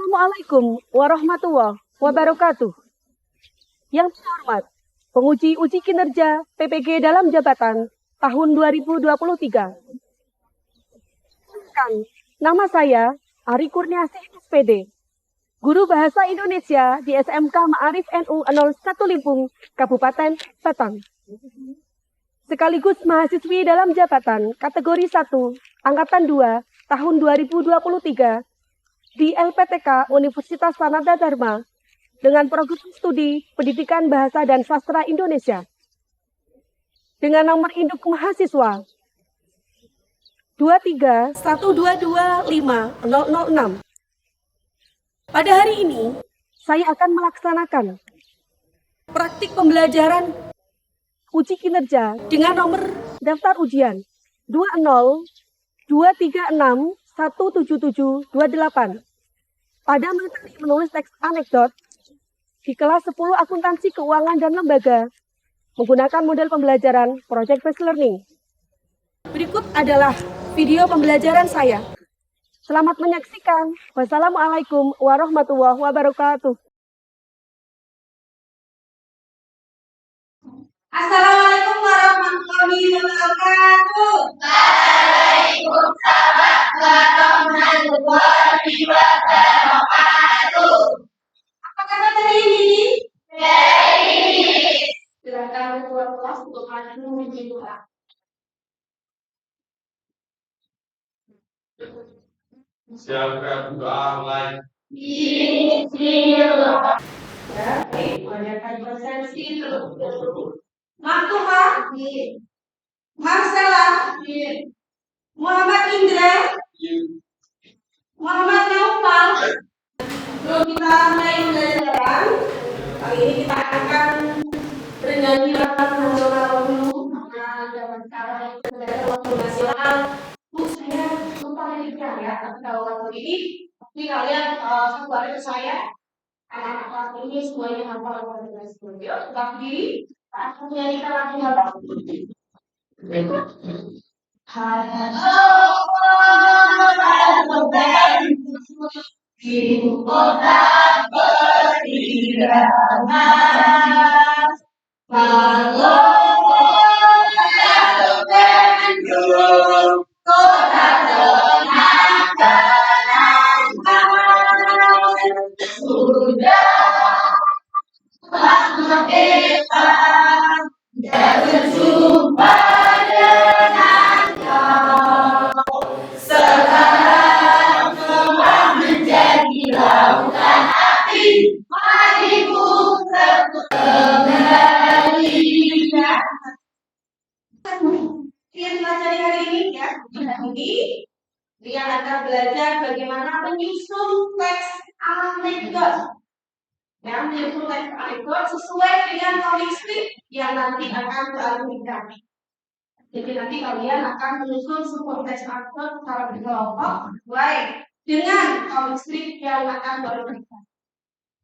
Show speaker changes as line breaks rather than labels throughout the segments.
Assalamualaikum warahmatullahi wabarakatuh. Yang terhormat, penguji uji kinerja PPG dalam jabatan tahun 2023. Nama saya Ari Kurniasih SPD, Guru Bahasa Indonesia di SMK Ma'arif NU 01 Limpung, Kabupaten Batang. Sekaligus mahasiswi dalam jabatan kategori 1, Angkatan 2, tahun 2023 di LPTK Universitas Sanada Dharma dengan program studi Pendidikan Bahasa dan Sastra Indonesia dengan nomor induk mahasiswa 231225006. Pada hari ini, saya akan melaksanakan praktik pembelajaran uji kinerja dengan nomor daftar ujian 20236177728 pada materi menulis teks anekdot di kelas 10 akuntansi keuangan dan lembaga menggunakan model pembelajaran project based learning. Berikut adalah video pembelajaran saya. Selamat menyaksikan. Wassalamualaikum warahmatullahi wabarakatuh.
Assalamualaikum warahmatullahi wabarakatuh. Waalaikumsalam warahmatullahi wabarakatuh. Apa kabar hari ini? Baik. Silakan ketua kelas untuk maju menuju doa.
Silakan doa online.
Bismillah. Ya, baik. Adakan presensi terus. Maktuha, Marcella, Muhammad Indra, Muhammad Naufal. Sebelum kita mulai pembelajaran, kali ini kita akan bernyanyi lagu nasional dulu. Karena zaman sekarang itu ada lagu nasional. Saya lupa liriknya ya, tapi kalau lagu ini, pasti kalian satu hari ke saya. Anak-anak kelas ini semuanya hafal lagu nasional. Yuk, tetap diri. Aku menyanyikan lagu hafal. Di kota berirama, Bandung, kota tenang-tenang, sudah lama kita tidak berjumpa dengan kau. Sekarang telah menjadi lautan api, mari putar kembali. Kalian pelajari hari ini ya, hari ini kalian akan belajar bagaimana menyusun teks anekdot. Ya, menyusun teks anekdot sesuai dengan topik skrip yang nanti akan diajukan. Jadi nanti kalian akan menyusun sebuah teks anekdot secara berkelompok sesuai dengan topik skrip yang akan diajukan.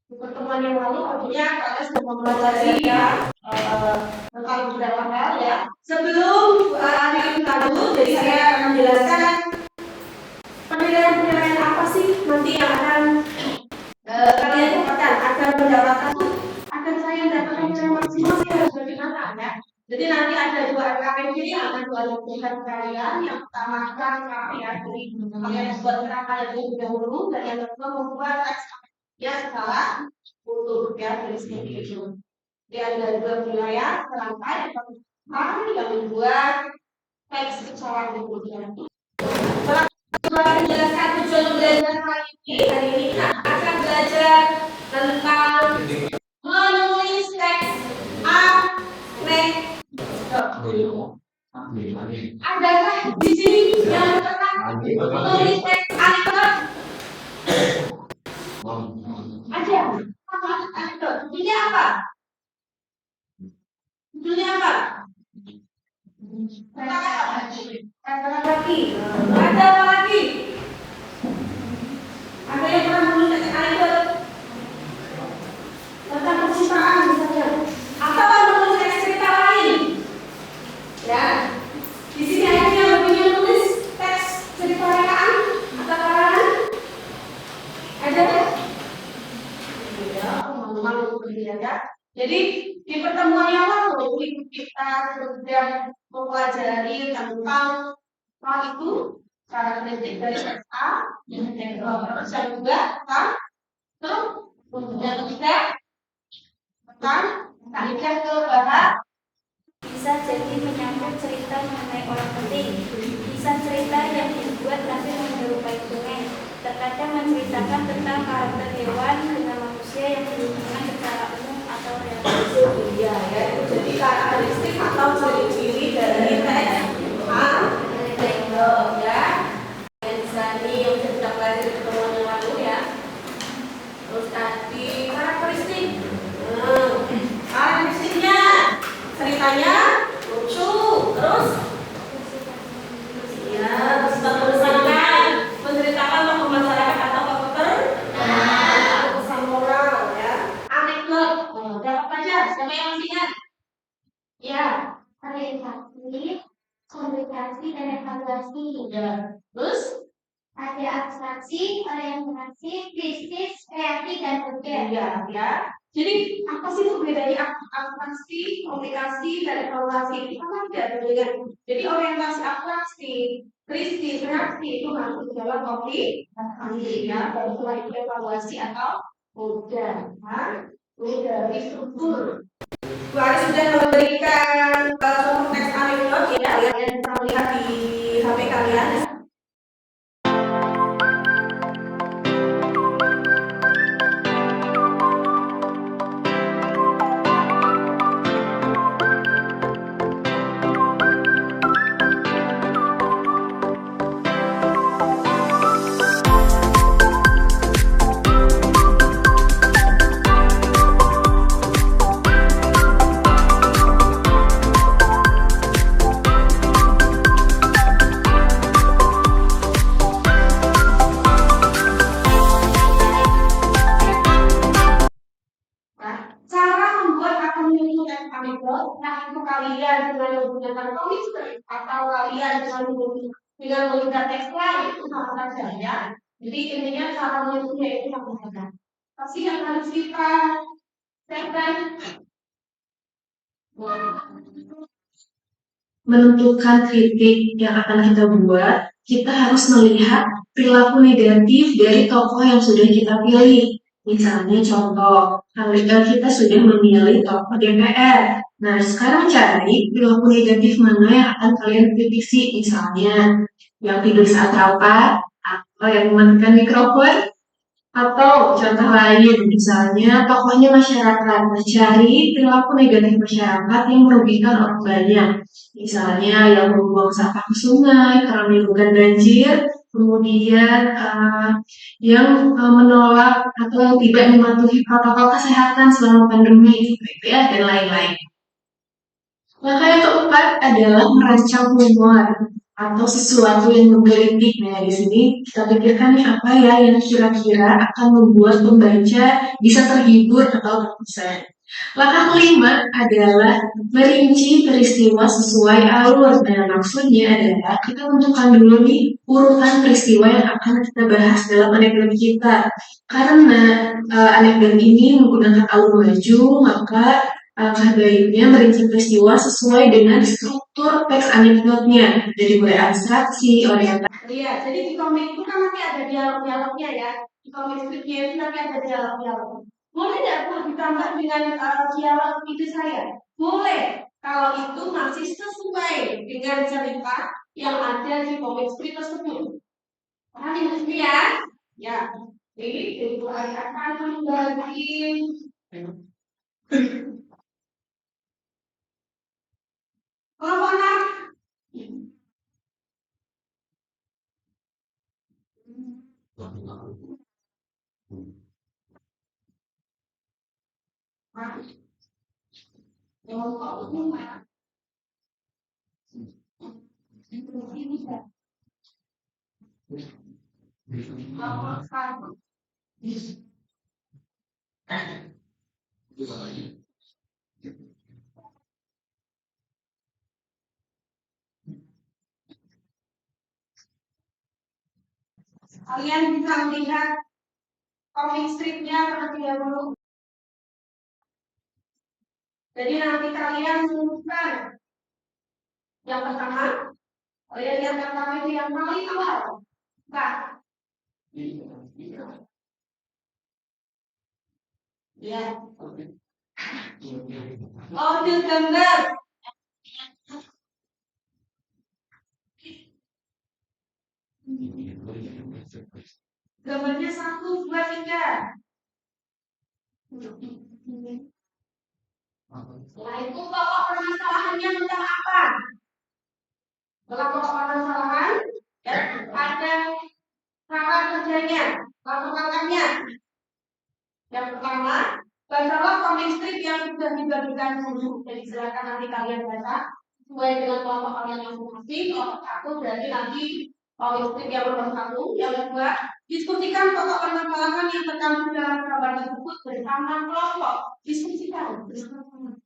Di pertemuan yang lalu tentunya kalian sudah mempelajari tentang beberapa hal ya. Sebelum hari lalu, jadi saya akan menjelaskan penilaian apa sih nanti yang akan kalian dapatkan. Akan mendapatkan tuh, akan saya dapatkan nilai maksimal sih harus bagaimana ya. Jadi nanti ada dua LKPD yang akan diajukan kalian. Yang pertama KPA, jadi kalian buat kerangka terlebih dahulu, dan yang kedua membuat teks ya setelah untuk ya tulisnya itu. Dia ada dua wilayah kerangka yang pertama yang membuat teks secara berikutnya. Setelah menjelaskan tujuan pembelajaran hari ini kita akan belajar tentang menulis teks anekdot. Adakah di sini yang pernah menulis teks anekdot? Ada. Apa anekdot? Judulnya apa? Judulnya apa? Ada apa lagi? Ada apa lagi? Ada yang pernah menulis teks anekdot tentang percintaan misalnya? Atau menulis teks cerita lain? Ya. Di sini ada yang lebih menulis teks cerita rekaan atau karangan? Ada? Jadi di pertemuan yang lalu kita sudah mempelajari tentang hal itu karakteristik dari A dan juga tentang yang ketiga tentang kaidah kebahagiaan.
Bisa jadi menyangkut cerita mengenai orang penting. Bisa cerita yang dibuat tapi menyerupai dongeng. Terkadang menceritakan tentang karakter hewan dengan manusia yang berhubungan secara umum atau realistis.
Iya ya, jadi karakteristik atau ciri-ciri dari teks A ya. Misalnya yang kita pelajari di pertemuan yang lalu ya. Terus tadi karakteristik. Karakteristiknya ceritanya lucu, terus ya menceritakan tokoh masyarakat atau karakter pesan moral ya. Anekdot, dapat pelajar siapa yang masih ingat? Ya,
Orientasi, komunikasi, dan evaluasi.
ya. Terus
Ada abstraksi, orientasi, krisis, kreatif, dan urgen.
ya, ya. Jadi apa sih itu bedanya abstraksi, komunikasi, dan evaluasi? Itu kan tidak berbeda. Jadi orientasi abstraksi, krisis, reaksi itu masuk ke dalam komunikasi ya. Baru setelah itu evaluasi atau udah, udah dari struktur. Bu Ari sudah memberikan contoh teks anekdot ya, kalian bisa melihat di HP kalian. Cara membuat akan menyusun anekdot, nah itu kalian dengan menggunakan komik atau kalian dengan melihat teks lain itu sama saja ya. Jadi intinya cara menyusunnya itu sama saja. Pasti yang harus kita cekkan menentukan kritik yang akan kita buat, kita harus melihat perilaku negatif dari tokoh yang sudah kita pilih. Misalnya contoh, kita sudah memilih tokoh DPR. Nah, sekarang cari perilaku negatif mana yang akan kalian kritisi. Misalnya, yang tidur saat rapat, atau yang mematikan mikrofon, atau contoh lain, misalnya tokohnya masyarakat, mencari perilaku negatif masyarakat yang merugikan orang banyak. Misalnya yang membuang sampah ke sungai karena menimbulkan banjir, kemudian yang menolak atau tidak mematuhi protokol kesehatan selama pandemi, seperti itu ya, dan lain-lain. Langkah yang keempat adalah merancang humor atau sesuatu yang menggelitik. Nah, di sini kita pikirkan nih apa ya yang kira-kira akan membuat pembaca bisa terhibur atau terkesan. Langkah kelima adalah merinci peristiwa sesuai alur. Nah, maksudnya adalah kita tentukan dulu nih urutan peristiwa yang akan kita bahas dalam anekdot kita. Karena anekdot ini menggunakan alur maju, maka alangkah baiknya merinci peristiwa sesuai dengan struktur teks anekdotnya, dari mulai abstraksi, orientasi. Iya, jadi di komik itu kan nanti ada dialog-dialognya ya. Di komik stripnya itu nanti ada dialog-dialog. Boleh tidak Bu ditambah dengan dialog ide saya? Boleh, kalau itu masih sesuai dengan cerita yang ada di komik strip tersebut. Paham ini ya? Ya. Jadi Bu Ari akan membagi kelompok kalian bisa melihat komik stripnya terlebih dahulu. Jadi nanti kalian menemukan yang pertama, kalian lihat yang pertama itu yang paling awal. Nah, ya. Orde gambar. Gambarnya 1, 2, 3. Setelah itu pokok permasalahannya tentang apa? Dalam pokok permasalahan ya, ada cara kerjanya, langkah-langkahnya. Yang pertama, bacalah komik strip yang sudah dibagikan dulu. Jadi silakan nanti kalian baca sesuai dengan kelompok kalian masing-masing. Kelompok 1 berarti nanti komik strip yang nomor 1. Yang kedua, diskusikan pokok permasalahan yang terkandung dalam kabar tersebut bersama kelompok. Diskusikan bersama.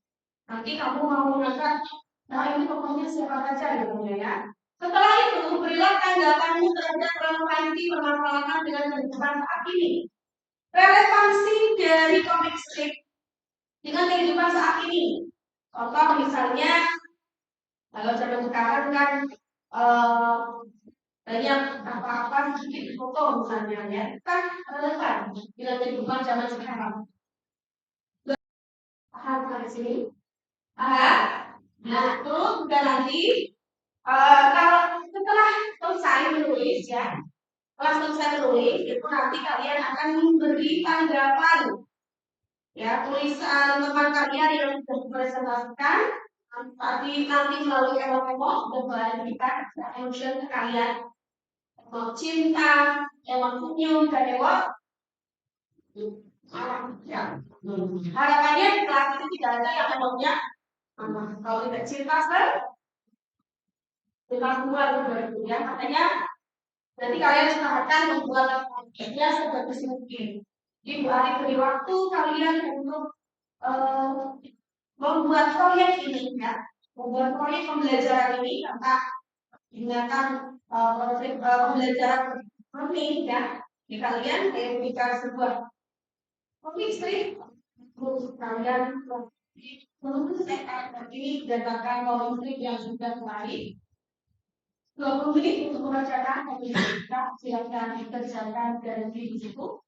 Nanti kamu mau mengangkat, nah ini pokoknya siapa saja gitu ya. Setelah itu, berilah tanggapanmu terhadap relevansi permasalahan dengan kehidupan saat ini. Relevansi dari komik strip dengan kehidupan saat ini. Contoh misalnya, kalau zaman sekarang kan banyak apa-apa sedikit foto misalnya ya, kan relevan dengan kehidupan zaman sekarang. Paham di sini? Nah, terus juga nanti kalau setelah selesai menulis ya, setelah selesai menulis itu nanti kalian akan memberi tanggapan ya, tulisan teman kalian yang sudah dipresentasikan nanti melalui emot-emot dan memberikan emotion ke kalian, emot cinta, emot senyum, dan emot ya. Harapannya di kelas itu tidak ada yang emotnya kalau tidak cinta kita semua begitu ya, makanya nanti kalian usahakan membuat ya sebagus mungkin. Di hari beri waktu kalian untuk membuat proyek ini ya, membuat proyek pembelajaran ini karena gunakan proyek pembelajaran ini ya. Di kalian membuat sebuah komik strip untuk kalian menulis ini berdasarkan komik strip yang sudah baik. 20 menit untuk membacakan komik strip, silakan dikerjakan dari di situ.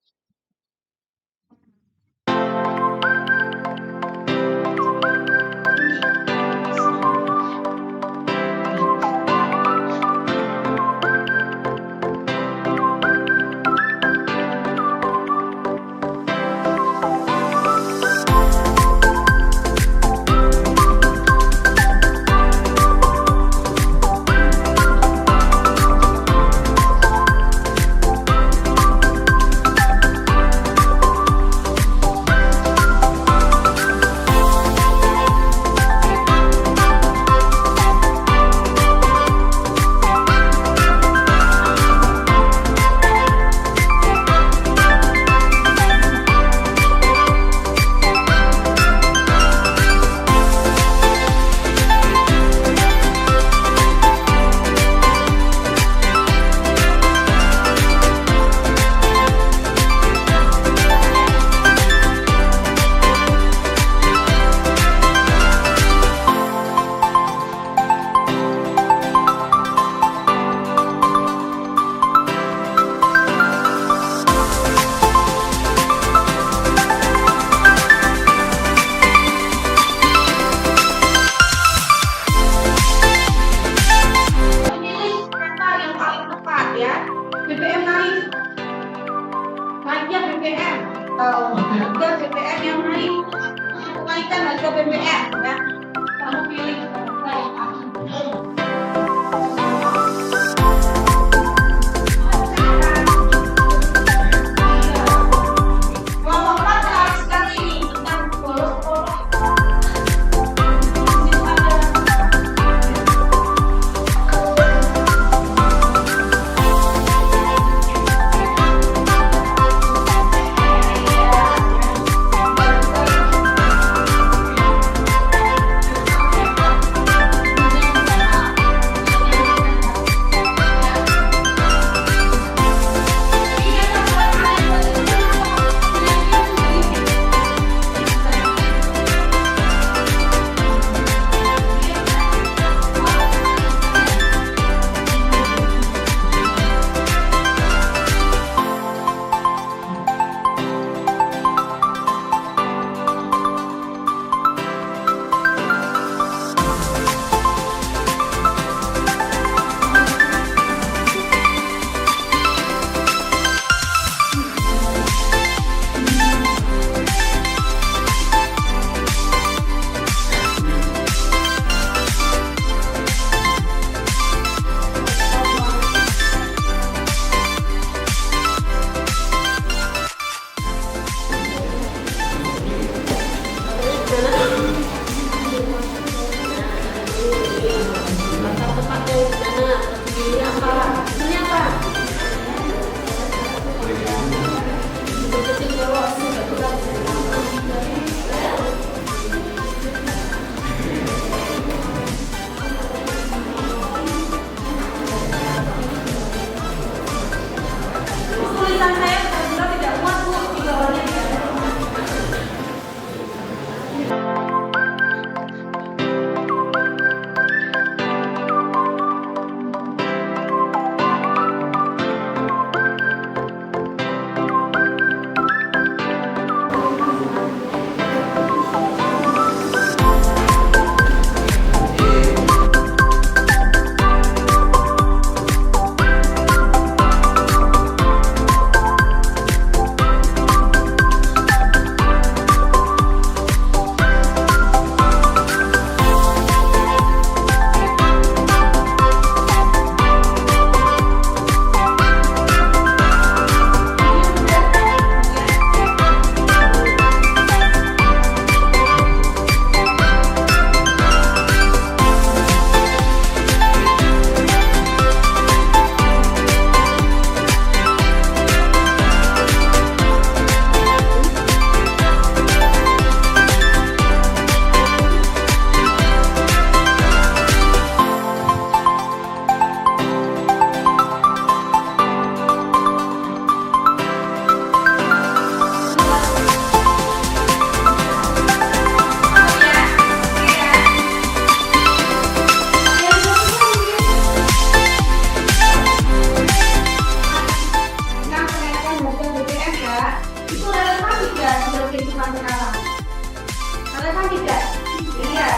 Itu relevan tidak dengan kehidupan sekarang? Relevan tidak? Iya.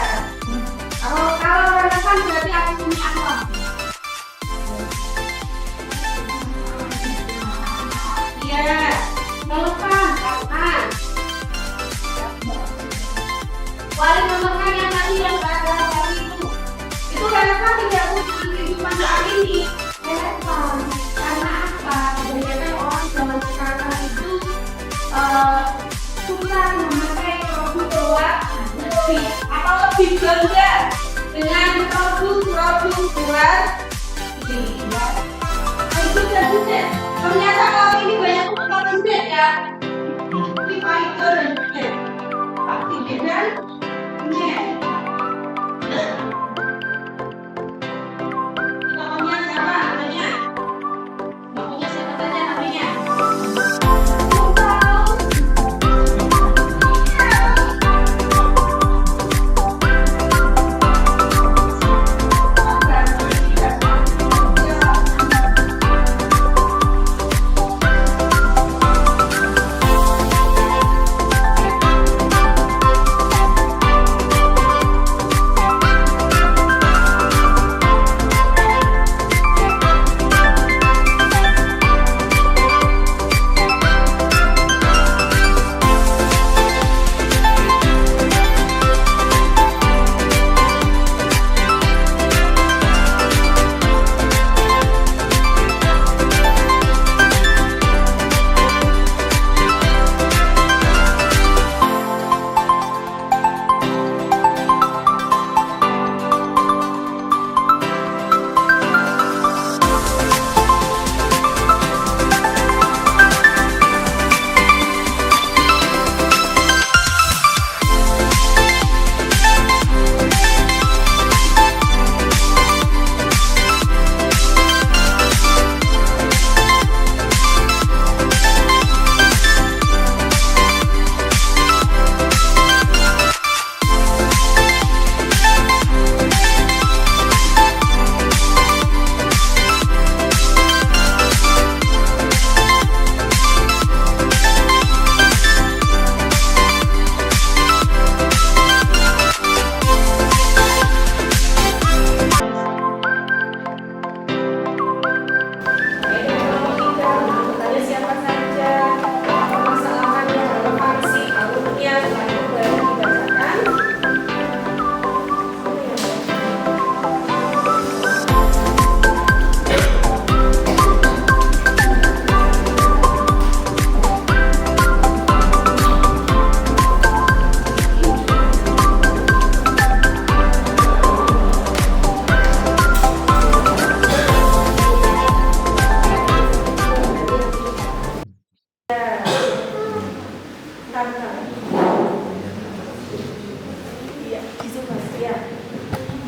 Kalau relevan berarti artinya apa? Iya, relevan karena wali memegang yang tadi yang berada itu relevan tidak dengan kehidupan saat ini? Relevan. Karena apa? Kebanyakan orang zaman sekarang itu suka memakai produk luar negeri atau lebih bangga dengan produk luar negeri. Itu budak. Ternyata kalau ini banyak orang budak ya. Ini fighter dan budak. Pasti beda. Namanya siapa? Namanya? Namanya siapa saja namanya?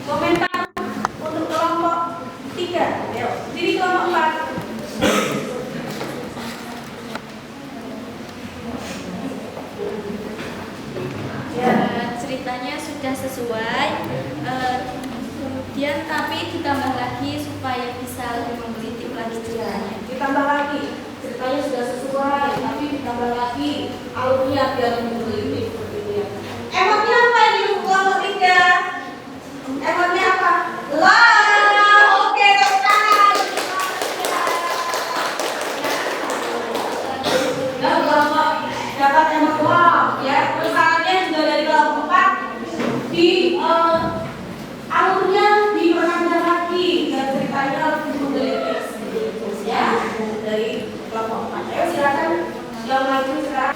Komentar untuk kelompok 3, jadi kelompok 4.
Ya, ceritanya sudah sesuai. Kemudian tapi ditambah lagi supaya bisa lebih menggelitik lagi ceritanya.
Ditambah lagi, ceritanya sudah sesuai, tapi ditambah lagi alurnya biar menggelitik seperti ini ya. Emotnya apa ini kelompok 3? Emotnya apa? Lah, oke dokter. Nah, kelompok dapat emot wow ya. Perusahaannya juga dari kelompok 4 di alurnya diperpanjang lagi dan ceritanya lebih menggelitik ya dari kelompok 4. Ayo silakan yang maju sekarang.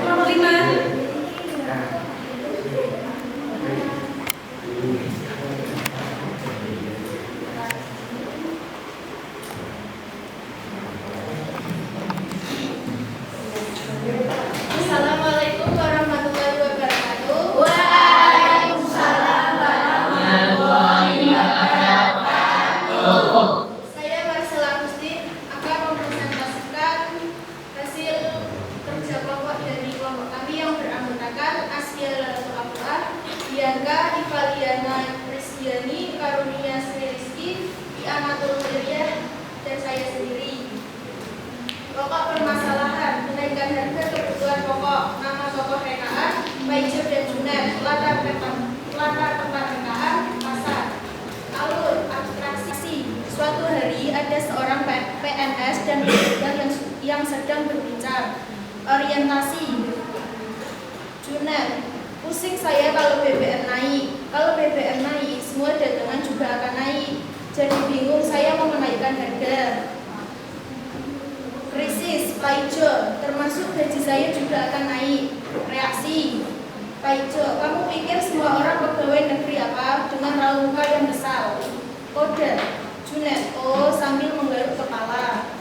Kelompok 5.
Assalamualaikum warahmatullahi wabarakatuh.
Waalaikumsalam warahmatullahi wabarakatuh.
Saya Marcela Agustin akan mempresentasikan hasil kerja kelompok dari kelompok kami yang beranggotakan Askia Lalatul Al-Quran, Bianca, Ivaliana Rizkyani, Karunia Sri Rizky, amatur kuliah dan saya sendiri. Pokok permasalahan kenaikan harga kebutuhan pokok, nama tokoh rekaan, Paijo dan Junet, latar tempat rekaan, pasar. Alur abstraksi. Suatu hari ada seorang PNS dan pedagang yang sedang berbincang. Orientasi. Junet, pusing saya kalau BBM naik. Kalau BBM naik, semua dagangan juga akan naik. Jadi bingung saya mau menaikkan harga. Krisis, Paijo, termasuk gaji saya juga akan naik. Reaksi, Paijo, kamu pikir semua orang pegawai negeri apa dengan muka yang besar? Kode, Junet, oh sambil menggaruk kepala.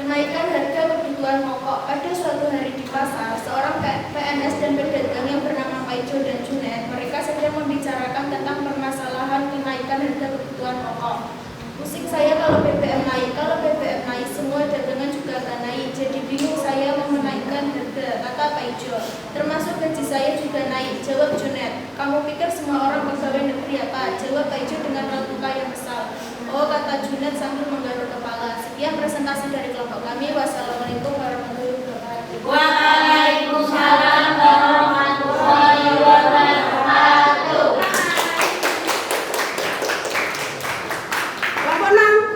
Kenaikan harga kebutuhan pokok. Ada suatu hari di pasar, seorang PNS dan pedagang yang bernama Paijo dan Junet, mereka sedang membicarakan tentang permasalahan kenaikan harga kebutuhan pokok. Pusing saya kalau BBM naik, semua dagangan juga akan naik. Jadi bingung saya mau menaikkan harga, kata Paijo. Termasuk gaji saya juga naik, jawab Junet. Kamu pikir semua orang pegawai negeri apa? Jawab Paijo dengan raut muka yang besar. Oh, kata Junet sambil menggaruk kepala. Sekian presentasi dari kelompok kami. Wassalamualaikum warahmatullahi wabarakatuh.
Waalaikumsalam warahmatullahi wabarakatuh.
Kelompok 6.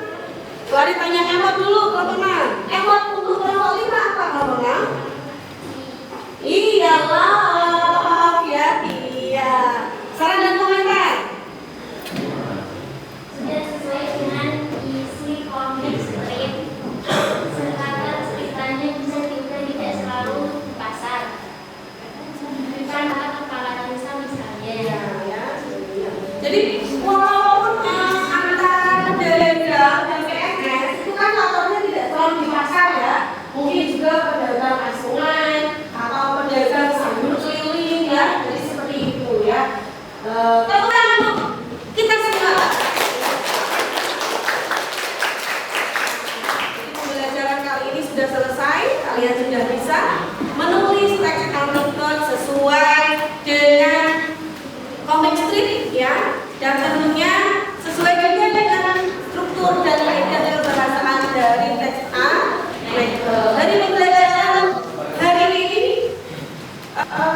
Boleh ditanya emot dulu kelompok 6. Emot untuk kelompok 5 apa kelompok 6? Iya maaf ya, iya. Saran dan komentar.
Sudah sesuai dengan isi komik strip. Sekarang ceritanya bisa kita tidak selalu di pasar. Bukan kepala desa misalnya.
Ya. Jadi walaupun antara pedagang dan PNS itu kan latarnya tidak selalu di pasar ya, mungkin juga pedagang asungan atau pedagang sayur keliling ya, jadi seperti itu ya. Tepuk tangan untuk kita semua. Pembelajaran kali ini sudah selesai, kalian sudah bisa menulis teks anekdot sesuai dengan komik strip ya, dan tentunya sesuai juga dengan struktur dan kaidah kebahasaan dari teks anekdot. Dari pembelajaran hari ini apa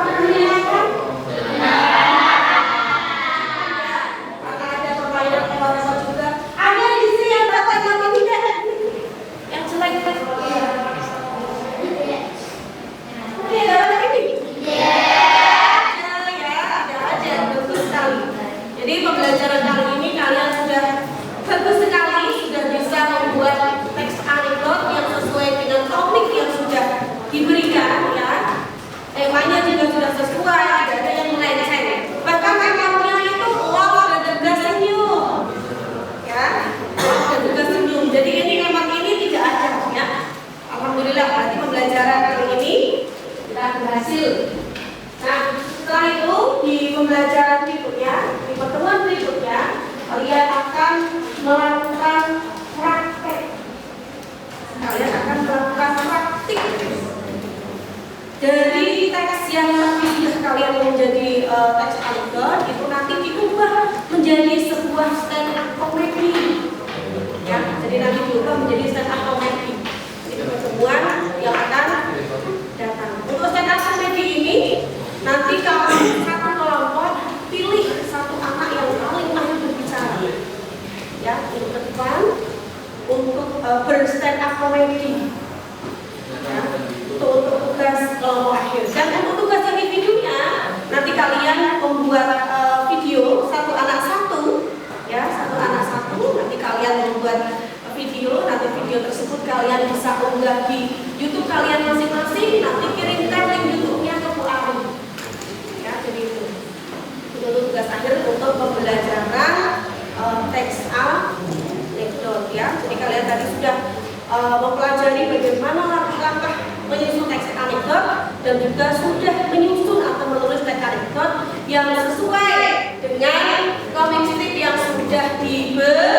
namanya? Karena ada permainan kelompok juga. Ada di sini yang dapat apa tidak? Yang jelek kan? Oke, dapat ini? Jadi pembelajaran kali ini kalian sudah bagus sekali, sudah bisa membuat teks anekdot yang sesuai dengan topik yang sudah diberikan ya. Temanya juga sudah sesuai, tidak ada yang melenceng. Bahkan temanya itu love dan juga senyum, ya, love dan juga senyum. Jadi ini memang ini tidak ada ya. Alhamdulillah berarti pembelajaran kali ini kita berhasil. Nah, setelah itu di pembelajaran berikutnya, di pertemuan berikutnya, kalian akan melakukan praktek. Kalian akan melakukan praktik dari teks yang tadi sudah kalian menjadi teks anekdot itu nanti diubah menjadi sebuah stand up comedy. Ya, jadi nanti diubah menjadi stand up comedy. Itu pertemuan yang akan datang. Untuk stand up comedy ini nanti kalau satu kelompok pilih satu anak yang paling mahir berbicara, ya, untuk ke depan untuk berstand up comedy, ya, untuk tugas kelompok akhir. Dan untuk tugas individunya nanti kalian membuat video satu anak satu, ya, satu anak satu. Nanti kalian membuat video, nanti video tersebut kalian bisa unggah di YouTube kalian masing-masing. Nanti kirimkan link YouTube-nya ke Bu Ari. Jadi itu tugas akhir untuk pembelajaran teks anekdot ya. Jadi kalian tadi sudah mempelajari bagaimana langkah-langkah menyusun teks anekdot dan juga sudah menyusun atau menulis teks anekdot yang sesuai dengan komik strip yang sudah dibuat.